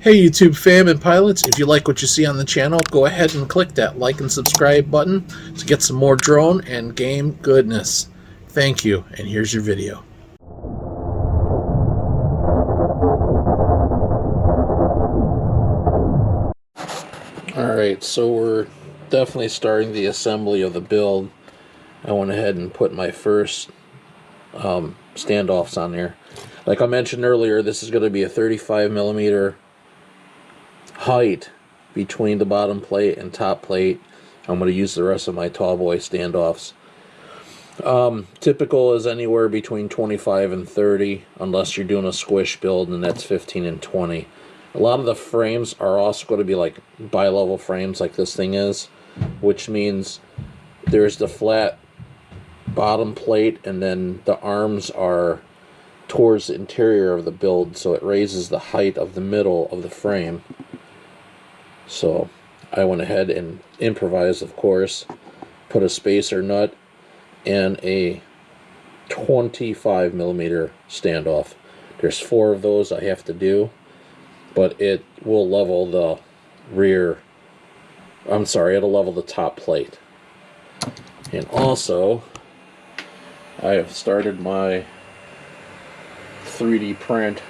Hey YouTube fam and pilots, if you like what you see on the channel, go ahead and click that like and subscribe button to get some more drone and game goodness. Thank you, and here's your video. Alright, so we're definitely starting the assembly of the build. I went ahead and put my first standoffs on there. Like I mentioned earlier, this is going to be a 35mm height between the bottom plate and top plate. I'm going to use the rest of my tall boy standoffs. Typical is anywhere between 25 and 30, unless you're doing a squish build, and that's 15 and 20. A lot of the frames are also going to be like bi-level frames like this thing is, which means there's the flat bottom plate and then the arms are towards the interior of the build, so it raises the height of the middle of the frame. So I went ahead and improvised, of course, put a spacer nut and a 25mm standoff. There's 4 of those I have to do, but it will level the it'll level the top plate. And also, I have started my 3D print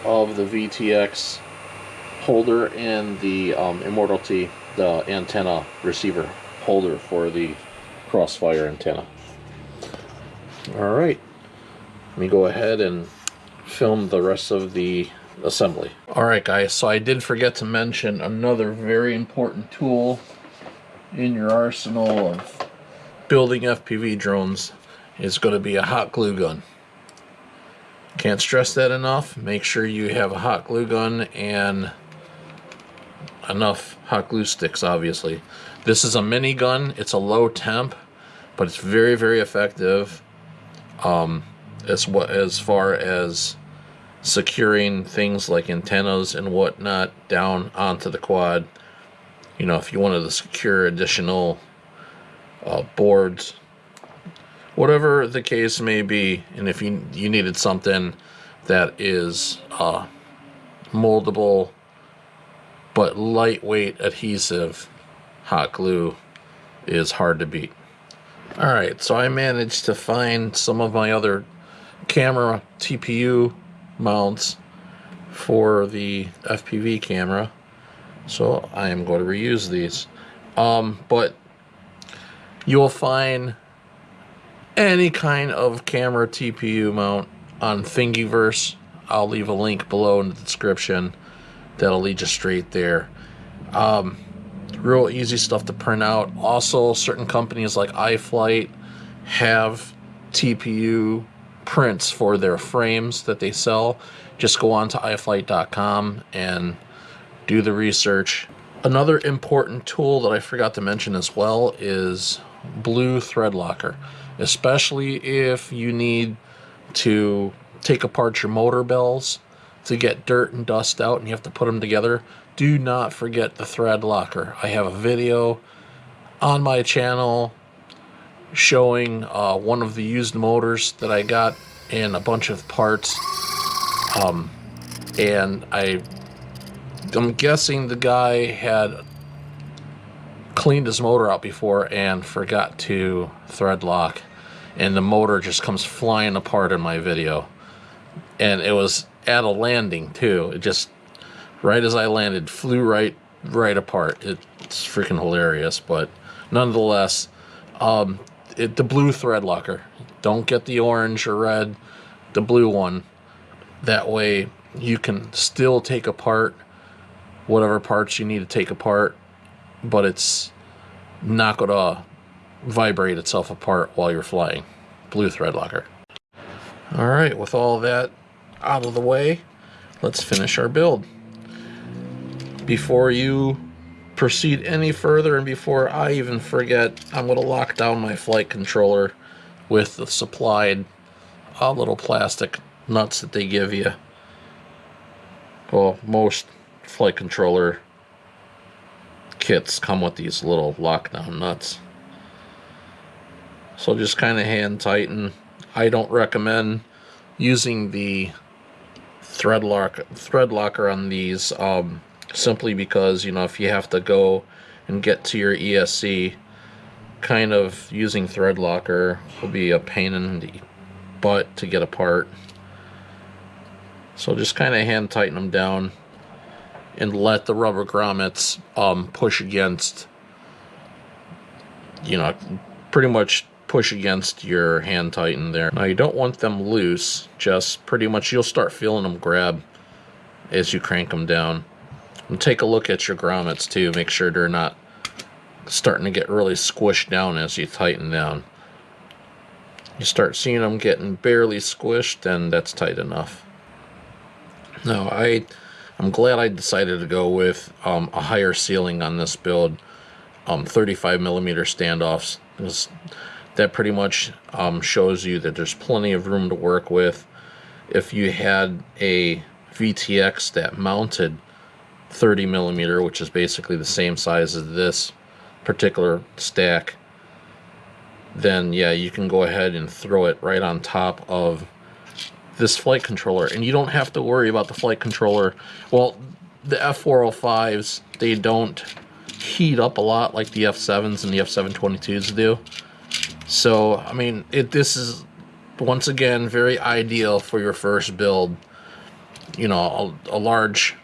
of the VTX holder and the Immortal T, the antenna receiver holder for the crossfire antenna. Alright, let me go ahead and film the rest of the assembly. Alright guys, so I did forget to mention another very important tool in your arsenal of building FPV drones is going to be a hot glue gun. Can't stress that enough. Make sure you have a hot glue gun and enough hot glue sticks, obviously. This is a mini gun. It's a low temp, but it's very, very effective as far as securing things like antennas and whatnot down onto the quad. You know, if you wanted to secure additional boards, whatever the case may be, and if you needed something that is moldable but lightweight adhesive, hot glue is hard to beat. Alright, so I managed to find some of my other camera TPU mounts for the FPV camera, so I am going to reuse these. But you'll find any kind of camera TPU mount on Thingiverse. I'll leave a link below in the description that'll lead you straight there. Real easy stuff to print out. Also, certain companies like iFlight have TPU prints for their frames that they sell. Just go on to iflight.com and do the research. Another important tool that I forgot to mention as well is blue thread locker, especially if you need to take apart your motor bells to get dirt and dust out and you have to put them together. Do not forget the thread locker. I have a video on my channel showing one of the used motors that I got and a bunch of parts, and I'm guessing the guy had cleaned his motor out before and forgot to thread lock, and the motor just comes flying apart in my video. And it was at a landing too. It just, right as I landed, flew right apart. It's freaking hilarious. But nonetheless, the blue thread locker. Don't get the orange or red, the blue one. That way you can still take apart whatever parts you need to take apart, but it's not going to vibrate itself apart while you're flying. Blue thread locker. Alright, with all that out of the way, let's finish our build. Before you proceed any further and before I even forget, I'm going to lock down my flight controller with the supplied little plastic nuts that they give you. Well, most flight controller kits come with these little lockdown nuts. So just kind of hand tighten. I don't recommend using the thread locker on these, simply because, you know, if you have to go and get to your ESC, kind of using thread locker will be a pain in the butt to get apart. So just kind of hand tighten them down and let the rubber grommets push against, you know, pretty much push against your hand tighten there. Now you don't want them loose, just pretty much you'll start feeling them grab as you crank them down. And take a look at your grommets too, make sure they're not starting to get really squished down as you tighten down. You start seeing them getting barely squished, then that's tight enough. Now I'm glad I decided to go with a higher ceiling on this build, 35mm standoffs. That pretty much shows you that there's plenty of room to work with. If you had a VTX that mounted 30mm, which is basically the same size as this particular stack, then yeah, you can go ahead and throw it right on top of this flight controller, and you don't have to worry about the flight controller. Well, the F405s, they don't heat up a lot like the F7s and the F722s do. So, I mean, this is, once again, very ideal for your first build. You know, a large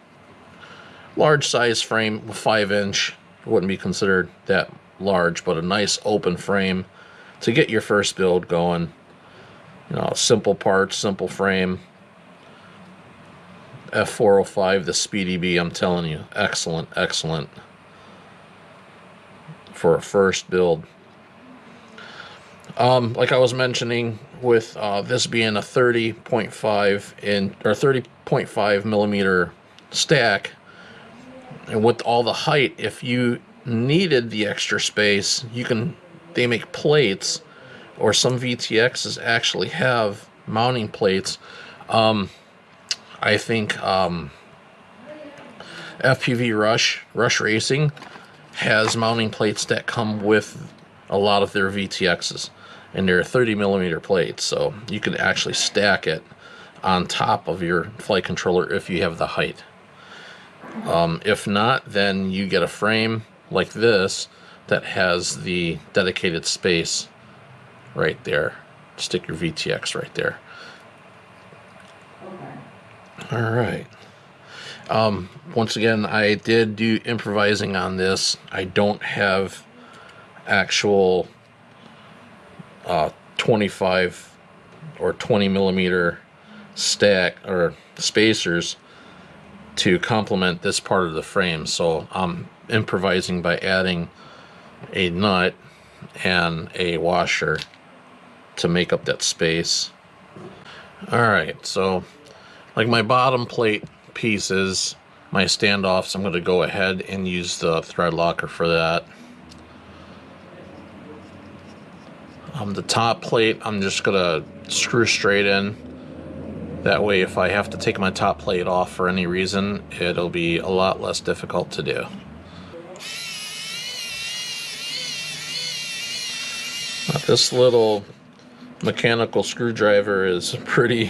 size frame, 5-inch, wouldn't be considered that large, but a nice open frame to get your first build going. You know, simple parts, simple frame. F405, the Speedy B, I'm telling you, excellent, excellent for a first build. Like I was mentioning, with this being a 30.5mm stack, and with all the height, if you needed the extra space, they make plates, or some VTXs actually have mounting plates. I think FPV Rush Racing has mounting plates that come with a lot of their VTXs, and they're 30mm plates, so you can actually stack it on top of your flight controller if you have the height. If not, then you get a frame like this that has the dedicated space right there. Stick your VTX right there. All right. Once again, I did do improvising on this. I don't have actual 25 or 20mm stack or spacers to complement this part of the frame, so I'm improvising by adding a nut and a washer to make up that space. Alright, so like my bottom plate pieces, my standoffs, I'm going to go ahead and use the thread locker for that. The top plate, I'm just going to screw straight in. That way, if I have to take my top plate off for any reason, it'll be a lot less difficult to do. This little mechanical screwdriver is pretty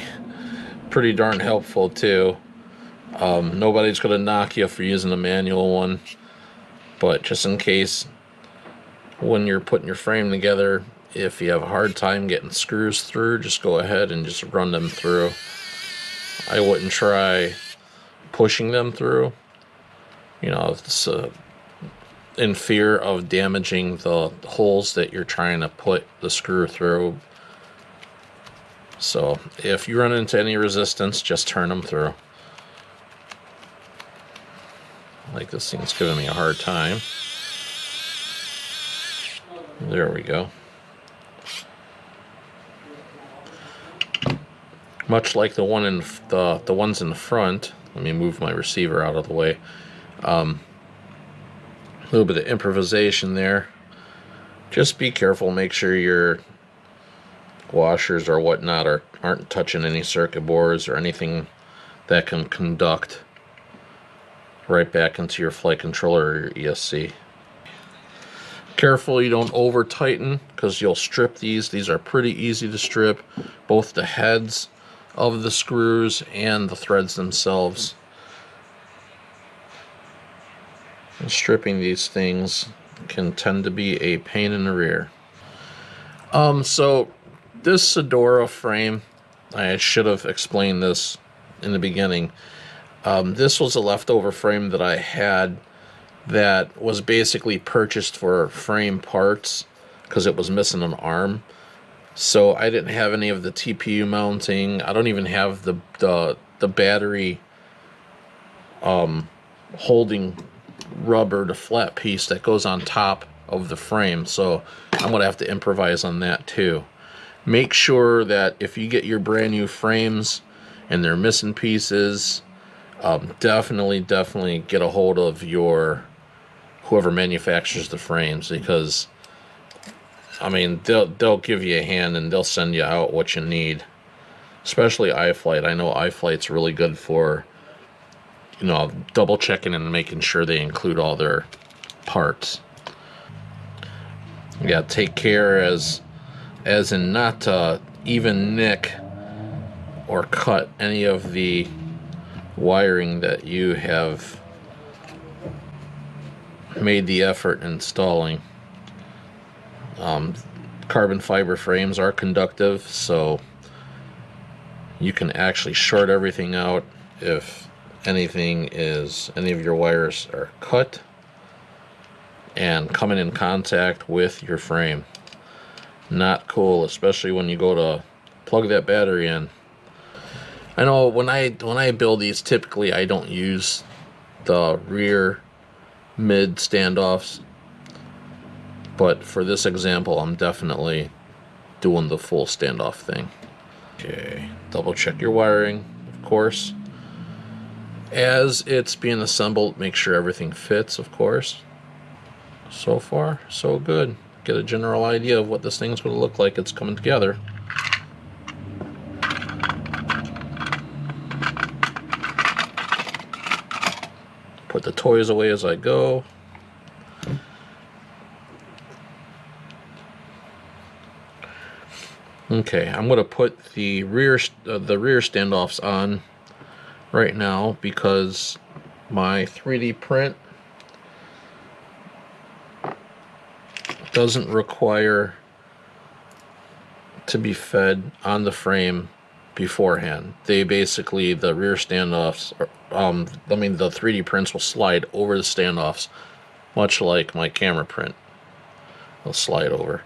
darn helpful too. Nobody's going to knock you for using a manual one, but just in case when you're putting your frame together, if you have a hard time getting screws through, just go ahead and just run them through. I wouldn't try pushing them through. You know, it's in fear of damaging the holes that you're trying to put the screw through. So if you run into any resistance, just turn them through. Like this thing's giving me a hard time. There we go. Much like the one in the ones in the front. Let me move my receiver out of the way. A little bit of improvisation there. Just be careful. Make sure your washers or whatnot aren't touching any circuit boards or anything that can conduct right back into your flight controller or your ESC. Careful you don't over tighten, because you'll strip these. These are pretty easy to strip. Both the heads of the screws and the threads themselves. And stripping these things can tend to be a pain in the rear. So this Sedora frame, I should have explained this in the beginning. This was a leftover frame that I had that was basically purchased for frame parts because it was missing an arm. So I didn't have any of the TPU mounting. I don't even have the battery holding rubber, the flat piece that goes on top of the frame. So I'm going to have to improvise on that too. Make sure that if you get your brand new frames and they're missing pieces, definitely get a hold of whoever manufactures the frames, because I mean they'll give you a hand and they'll send you out what you need. Especially iFlight. I know iFlight's really good for, you know, double checking and making sure they include all their parts. Yeah, take care as in not to even nick or cut any of the wiring that you have made the effort installing. Carbon fiber frames are conductive, so you can actually short everything out if any of your wires are cut and coming in contact with your frame. Not cool, especially when you go to plug that battery in. I know when I build these, typically I don't use the rear mid standoffs, but for this example I'm definitely doing the full standoff thing. Okay, double check your wiring, of course. As it's being assembled, make sure everything fits, of course. So far, so good. Get a general idea of what this thing's going to look like it's coming together. Put the toys away as I go. Okay, I'm going to put the rear standoffs on right now because my 3D print doesn't require to be fed on the frame beforehand. They basically, the rear standoffs, the 3D prints will slide over the standoffs, much like my camera print will slide over.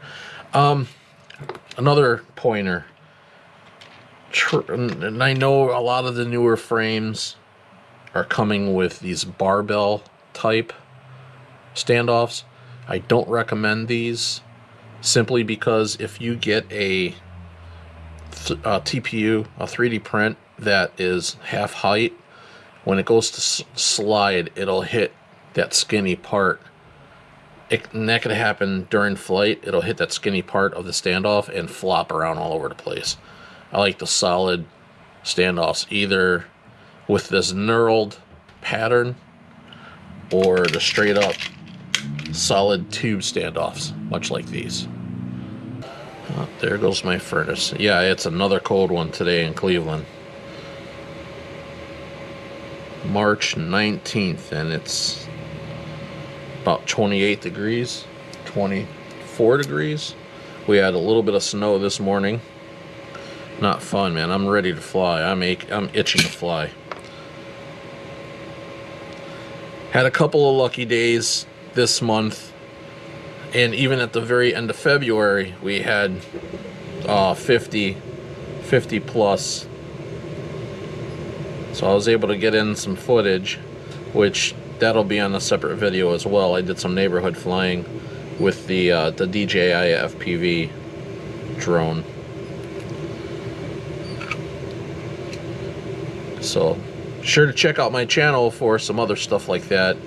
Another pointer, and I know a lot of the newer frames are coming with these barbell type standoffs. I don't recommend these simply because if you get a TPU, a 3D print that is half height, when it goes to slide, it'll hit that skinny part. And that could happen during flight. It'll hit that skinny part of the standoff and flop around all over the place. I like the solid standoffs, either with this knurled pattern or the straight up solid tube standoffs, much like these. Oh, there goes my furnace. Yeah, it's another cold one today in Cleveland. March 19th, and it's about 28 degrees, 24 degrees. We had a little bit of snow this morning. Not fun, man. I'm ready to fly. I'm itching to fly. Had a couple of lucky days this month, and even at the very end of February we had 50 plus, so I was able to get in some footage, which that'll be on a separate video as well. I did some neighborhood flying with the DJI FPV drone. So sure to check out my channel for some other stuff like that.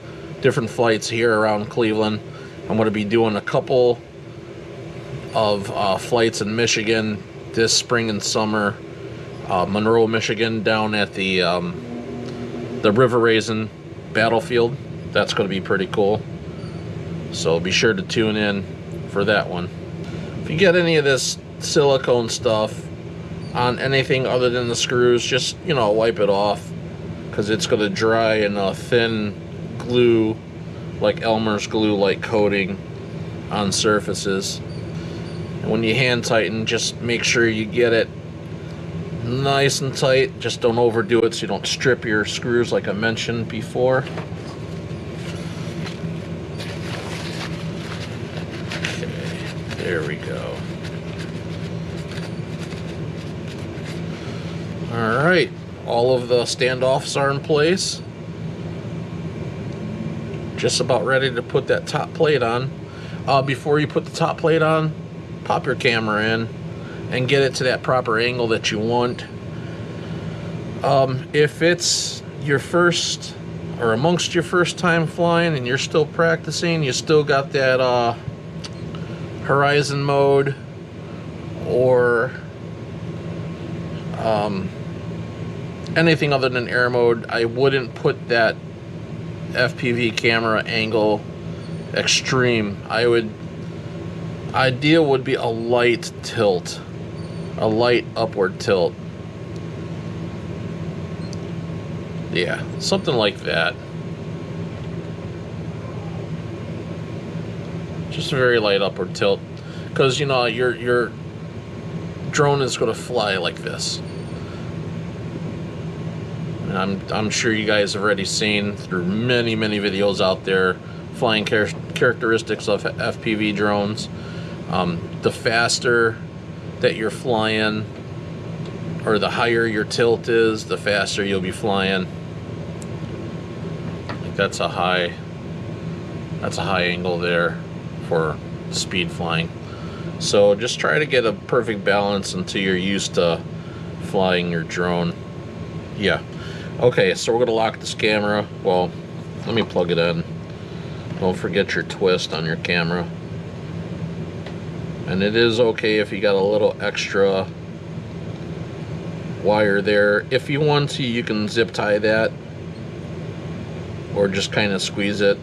Different flights here around Cleveland. I'm going to be doing a couple of flights in Michigan this spring and summer. Monroe, Michigan, down at the River Raisin battlefield. That's going to be pretty cool. So be sure to tune in for that one. If you get any of this silicone stuff on anything other than the screws, just, you know, wipe it off, because it's going to dry in a thin glue, like Elmer's glue like coating on surfaces. And when you hand tighten, just make sure you get it nice and tight. Just don't overdo it so you don't strip your screws like I mentioned before. Okay, there we go. Alright, all of the standoffs are in place. Just about ready to put that top plate on. Before you put the top plate on, pop your camera in and get it to that proper angle that you want. If it's your first or amongst your first time flying and you're still practicing, you still got that horizon mode or anything other than air mode, I wouldn't put that FPV camera angle extreme. Ideal would be a light tilt, a light upward tilt. Yeah, something like that. Just a very light upward tilt, because you know your drone is going to fly like this. And I'm sure you guys have already seen through many videos out there flying characteristics of FPV drones. The faster that you're flying, or the higher your tilt is, the faster you'll be flying. Like that's a high angle there for speed flying. So just try to get a perfect balance until you're used to flying your drone. Yeah. Okay, so we're gonna lock this camera. Well, let me plug it in. Don't forget your twist on your camera. And it is okay if you got a little extra wire there. If you want to, you can zip tie that, or just kind of squeeze it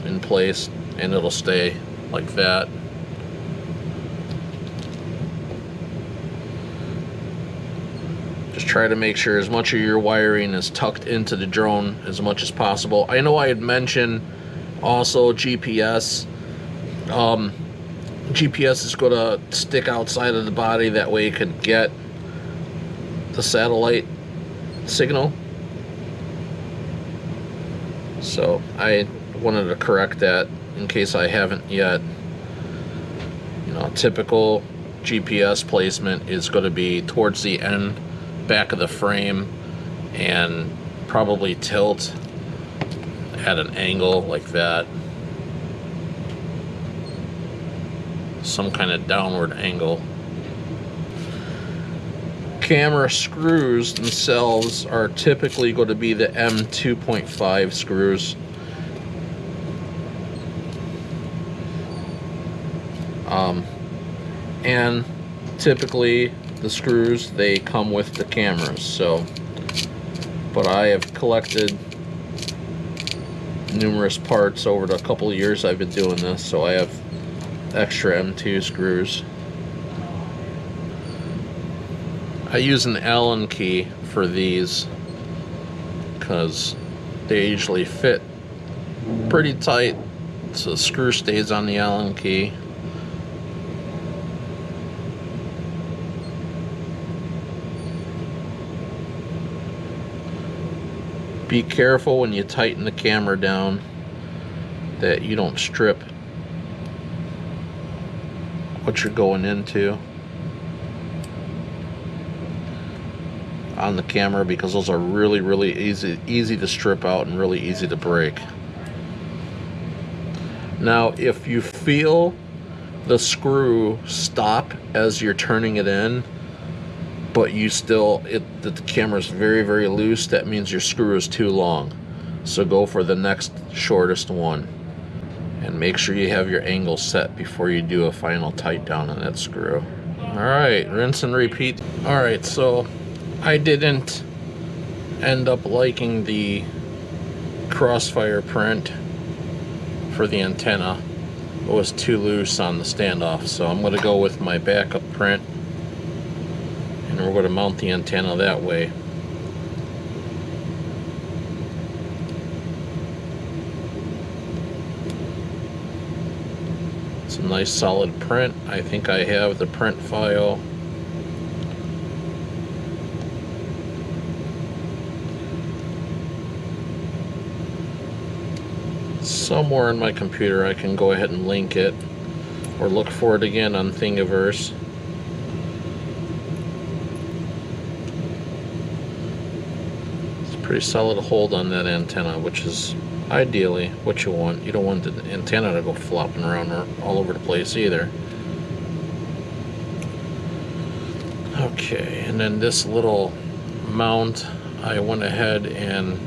in place and it'll stay like that. Just try to make sure as much of your wiring is tucked into the drone as much as possible. I know I had mentioned also GPS. GPS is going to stick outside of the body, that way you can get the satellite signal. So I wanted to correct that in case I haven't yet. You know, typical GPS placement is going to be towards the end, back of the frame, and probably tilt at an angle like that. Some kind of downward angle. Camera screws themselves are typically going to be the M2.5 screws. And typically the screws, they come with the cameras. So, but I have collected numerous parts over the couple of years I've been doing this, so I have extra M2 screws. I use an Allen key for these because they usually fit pretty tight, so the screw stays on the Allen key. Be careful when you tighten the camera down that you don't strip what you're going into on the camera, because those are really easy to strip out and really easy to break. Now if you feel the screw stop as you're turning it in, but you still, the camera's very loose, that means your screw is too long. So go for the next shortest one. And make sure you have your angle set before you do a final tight down on that screw. Alright, rinse and repeat. Alright, so I didn't end up liking the crossfire print for the antenna. It was too loose on the standoff, so I'm going to go with my backup print. and we're going to mount the antenna that way. It's a nice solid print. I think I have the print file. Somewhere in my computer. I can go ahead and link it or look for it again on Thingiverse. It's a pretty solid hold on that antenna, which is ideally what you want. You don't want the antenna to go flopping around all over the place either. Okay, and then this little mount, I went ahead and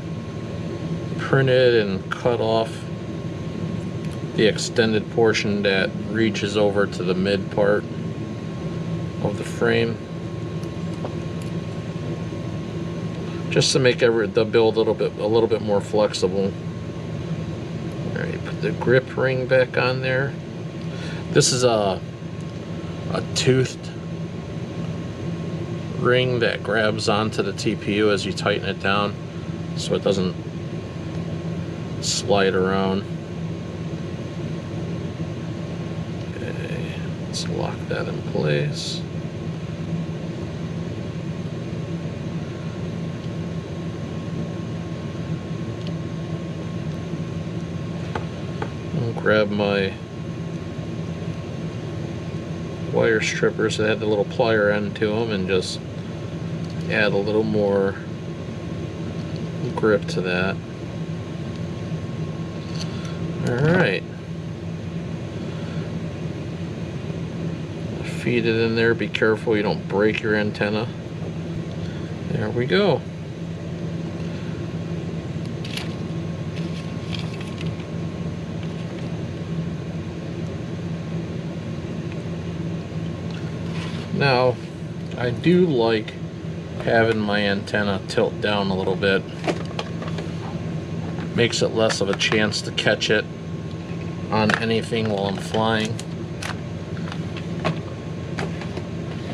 printed and cut off the extended portion that reaches over to the mid part of the frame, just to make the build a little bit more flexible. All right, put the grip ring back on there. This is a toothed ring that grabs onto the TPU as you tighten it down, so it doesn't slide around. Okay, let's lock that in place. I'll grab my wire strippers that had the little plier end to them and just add a little more grip to that. Alright. Feed it in there. Be careful you don't break your antenna. There we go. Now, I do like having my antenna tilt down a little bit. Makes it less of a chance to catch it on anything while I'm flying.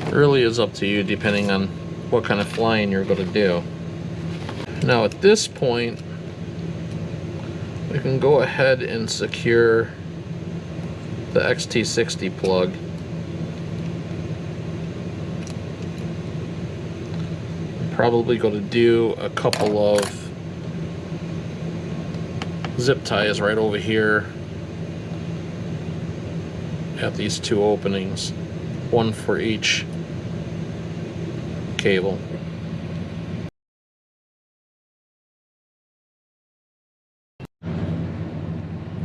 It really is up to you depending on what kind of flying you're going to do. Now at this point, we can go ahead and secure the XT60 plug. I'm probably going to do a couple of zip ties right over here at these two openings, one for each cable.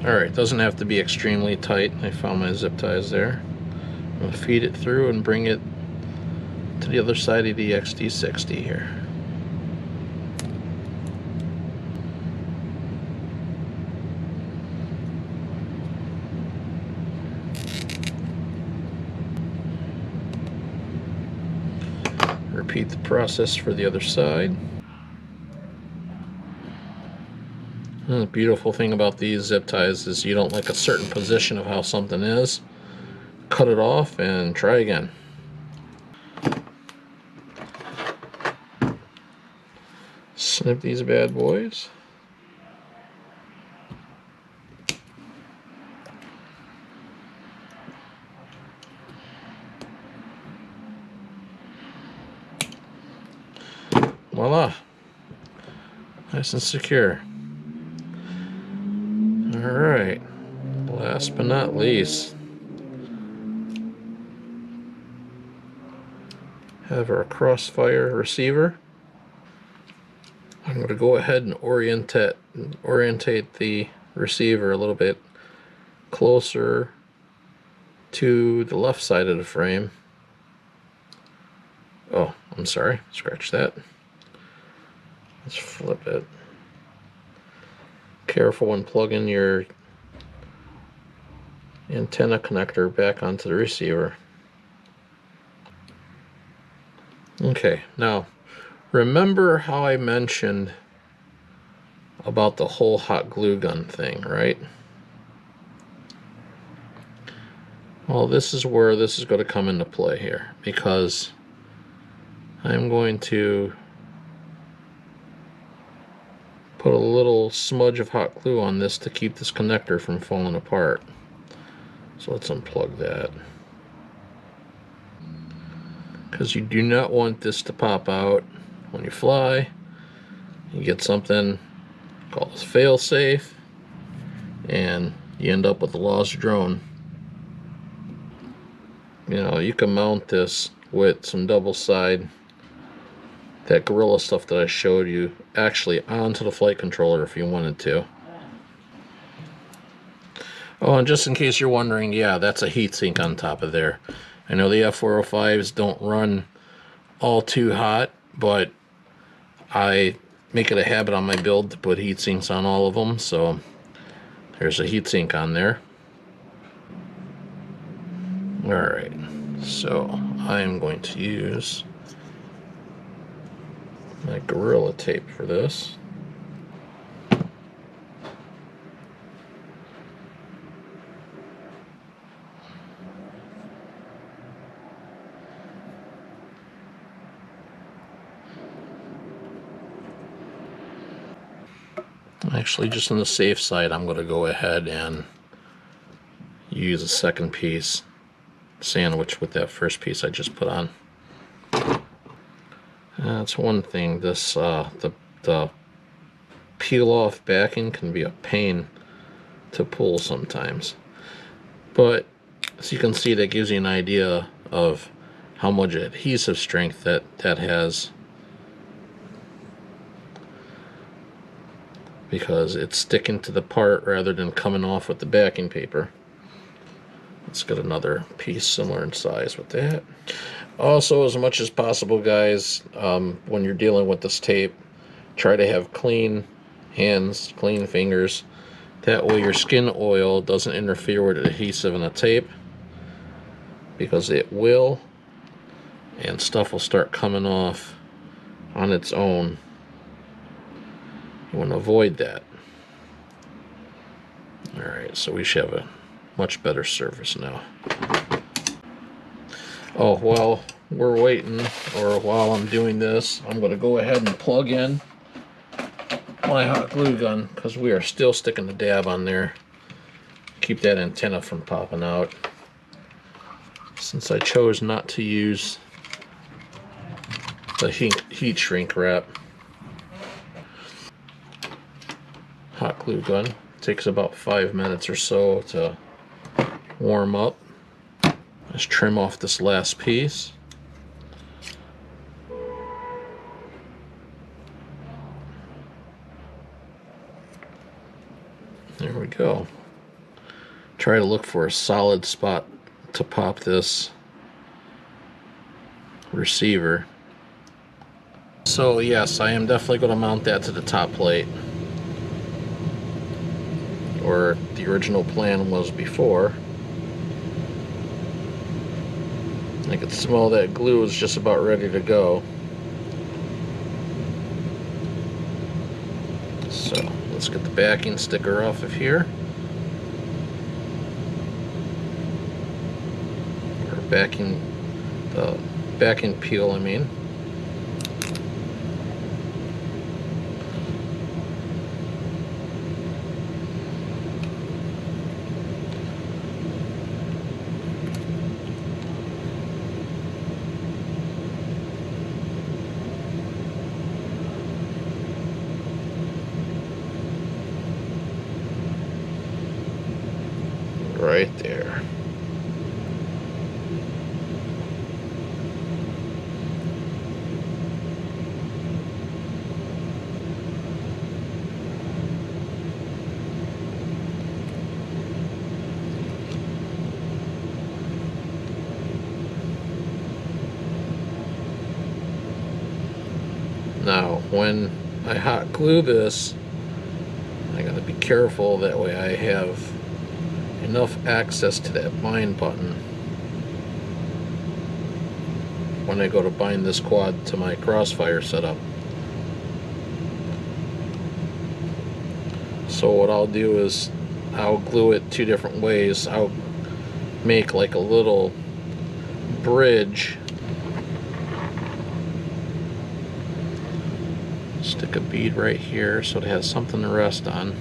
Alright, doesn't have to be extremely tight. I found my zip ties there. I'm going to feed it through and bring it to the other side of the XT60 here. Repeat the process for the other side. And the beautiful thing about these zip ties is you don't like a certain position of how something is. Cut it off and try again. Snip these bad boys. Voila, nice and secure. Alright, last but not least, have our crossfire receiver. I'm going to go ahead and orientate the receiver a little bit closer to the left side of the frame. Oh, I'm sorry, scratch that. Let's flip it. Careful when plugging your antenna connector back onto the receiver. Okay, now remember how I mentioned about the whole hot glue gun thing, right? Well, this is where this is going to come into play here, because I'm going to put a little smudge of hot glue on this to keep this connector from falling apart. So let's unplug that, because you do not want this to pop out when you fly. You get something called fail-safe, and you end up with a lost drone. You know, you can mount this with some double side, that Gorilla stuff that I showed you, actually onto the flight controller if you wanted to. Oh, and just in case you're wondering, yeah, that's a heatsink on top of there. I know the F405s don't run all too hot, but I make it a habit on my build to put heatsinks on all of them, so there's a heatsink on there. Alright, so I'm going to use my Gorilla tape for this. Actually, just on the safe side, I'm going to go ahead and use a second piece sandwich with that first piece I just put on. That's one thing. This the peel off backing can be a pain to pull sometimes, but as you can see, that gives you an idea of how much adhesive strength that has, because it's sticking to the part rather than coming off with the backing paper. Let's get another piece similar in size with that. Also, as much as possible, guys, when you're dealing with this tape, try to have clean hands, clean fingers. That way your skin oil doesn't interfere with the adhesive in the tape, because it will, and stuff will start coming off on its own. You want to avoid that. Alright, so we should have a much better surface now. Oh, while we're waiting, or while I'm doing this, I'm going to go ahead and plug in my hot glue gun, because we are still sticking the dab on there. Keep that antenna from popping out. Since I chose not to use the heat shrink wrap. Hot glue gun takes about 5 minutes or so to warm up. Just trim off this last piece. There we go. Try to look for a solid spot to pop this receiver. So yes, I am definitely going to mount that to the top plate, or the original plan was before. I could smell that glue is just about ready to go. So let's get the backing sticker off of here. Or the backing peel, I mean. Right there. Now, when I hot glue this, I gotta be careful, that way I have enough access to that bind button when I go to bind this quad to my Crossfire setup. So what I'll do is I'll glue it 2 different ways. I'll make like a little bridge Stick a bead right here so it has something to rest on.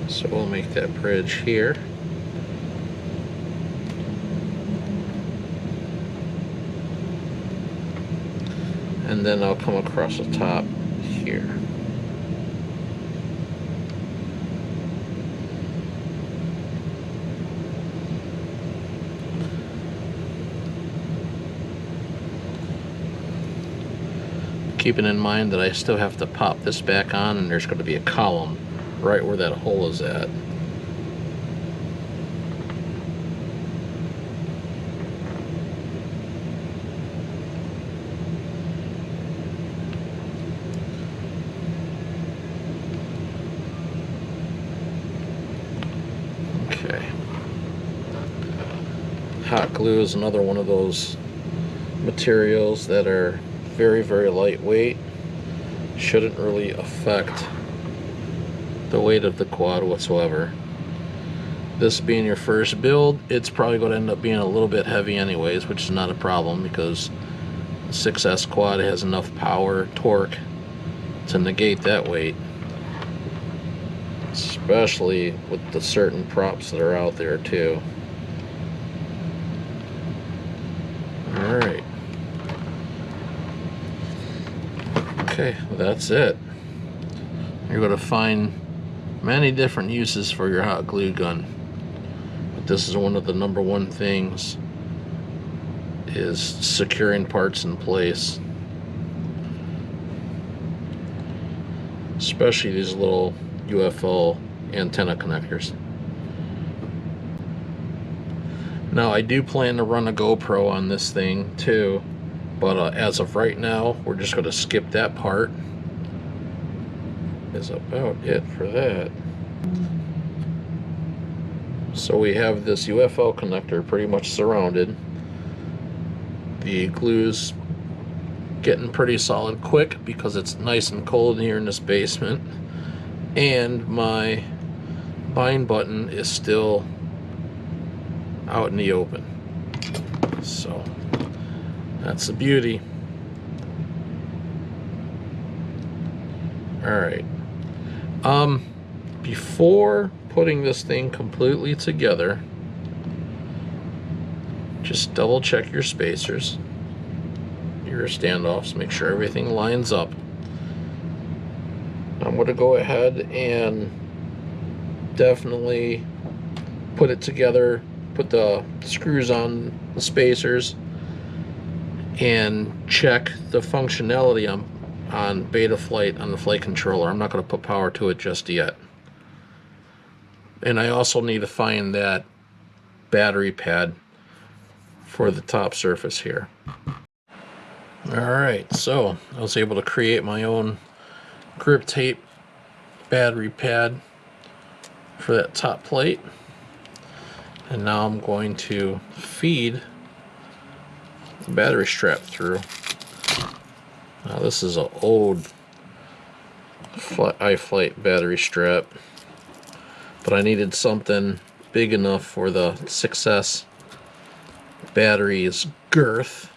So we'll make that bridge here. And then I'll come across the top here. Keeping in mind that I still have to pop this back on, and there's going to be a column right where that hole is at. Okay. Hot glue is another one of those materials that are very, very lightweight. Shouldn't really affect the weight of the quad whatsoever. This being your first build, it's probably going to end up being a little bit heavy anyways, which is not a problem because the 6S quad has enough power, torque to negate that weight, especially with the certain props that are out there too. Alright. Okay, that's it. You're going to find many different uses for your hot glue gun, but this is one of the #1 things, is securing parts in place, especially these little UFO antenna connectors. Now I do plan to run a GoPro on this thing too, but as of right now we're just going to skip that part. Is about it for that. So we have this UFO connector pretty much surrounded. The glue's getting pretty solid quick because it's nice and cold here in this basement, and my bind button is still out in the open. So that's the beauty. Alright. Before putting this thing completely together, just double check your spacers, your standoffs, make sure everything lines up. I'm going to go ahead and definitely put it together, put the screws on the spacers, and check the functionality on Betaflight on the flight controller. I'm not going to put power to it just yet. And I also need to find that battery pad for the top surface here. Alright, so I was able to create my own grip tape battery pad for that top plate. And now I'm going to feed the battery strap through. Now this is an old iFlight battery strap, but I needed something big enough for the 6S battery's girth.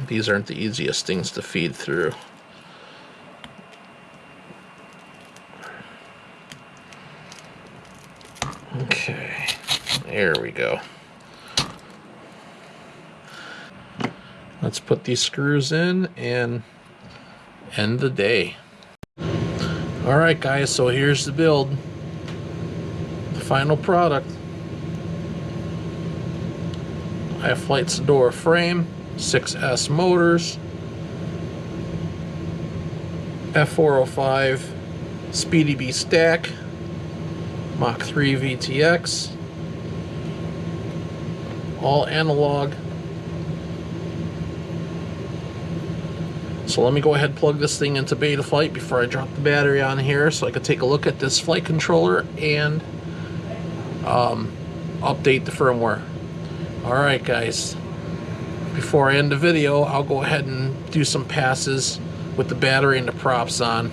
These aren't the easiest things to feed through. Okay, there we go. Let's put these screws in and end the day. Alright guys, so here's the build. The final product. iFlight Sedora frame, 6S motors, F405 Speedy B stack, Mach 3 VTX, all analog. So let me go ahead and plug this thing into Betaflight before I drop the battery on here so I can take a look at this flight controller and update the firmware. Alright guys, before I end the video, I'll go ahead and do some passes with the battery and the props on.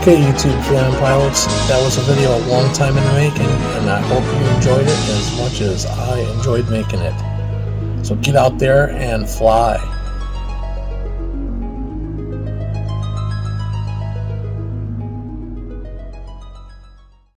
Okay, YouTube fan pilots, that was a video a long time in the making, and I hope you enjoyed it as much as I enjoyed making it. So get out there and fly.